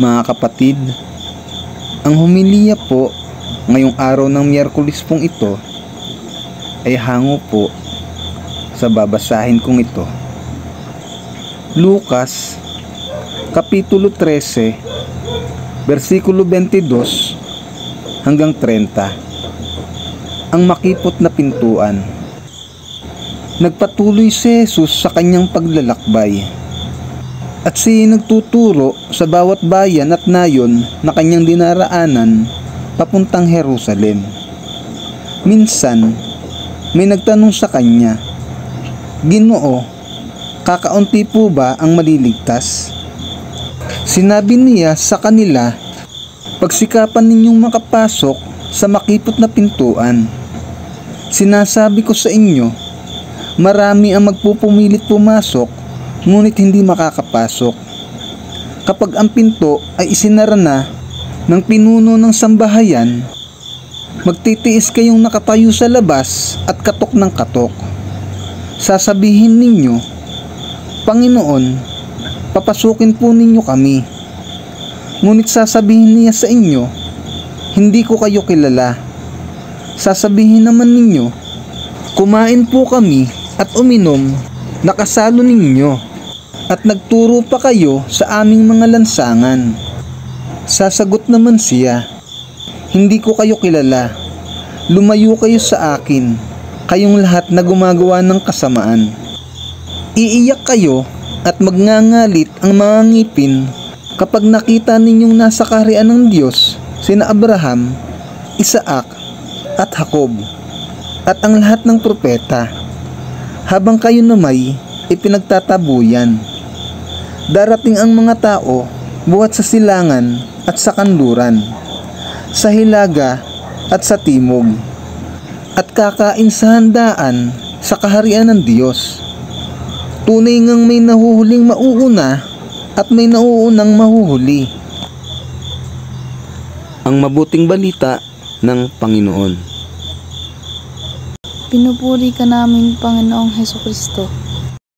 Mga kapatid, ang homilya po ngayong araw ng Miyerkules pong ito ay hango po sa babasahin kong ito. Lucas Kapitulo 13 versikulo 22 hanggang 30. Ang makipot na pintuan. Nagpatuloy si Jesus sa kanyang paglalakbay at siya nagtuturo sa bawat bayan at nayon na kanyang dinaraanan papuntang Jerusalem. Minsan, may nagtanong sa kanya, "Ginoo, kakaunti po ba ang maliligtas?" Sinabi niya sa kanila, "Pagsikapan ninyong makapasok sa makipot na pintuan. Sinasabi ko sa inyo, marami ang magpupumilit pumasok, ngunit hindi makakapasok. Kapag ang pinto ay isinara na ng pinuno ng sambahayan, magtitiis kayong nakatayo sa labas at katok ng katok. Sasabihin ninyo, 'Panginoon, papasukin po ninyo kami.' Ngunit sasabihin niya sa inyo, 'Hindi ko kayo kilala.' Sasabihin naman ninyo, 'Kumain po kami at uminom, nakasalo ninyo, at nagturo pa kayo sa aming mga lansangan.' Sasagot naman siya, 'Hindi ko kayo kilala. Lumayo kayo sa akin, kayong lahat na gumagawa ng kasamaan.' Iiyak kayo at magngangalit ang mga ngipin kapag nakita ninyong nasa kaharian ng Diyos sina Abraham, Isaac at Jacob at ang lahat ng propeta, habang kayo na may ipinagtatabuyan. Darating ang mga tao buhat sa silangan at sa kanluran, sa hilaga at sa timog, at kakain sa handaan sa kaharian ng Diyos. Tunay ngang may nahuhuling mauuna at may nauunang mahuhuli." Ang mabuting balita ng Panginoon. Pinupuri ka namin, Panginoong Hesukristo.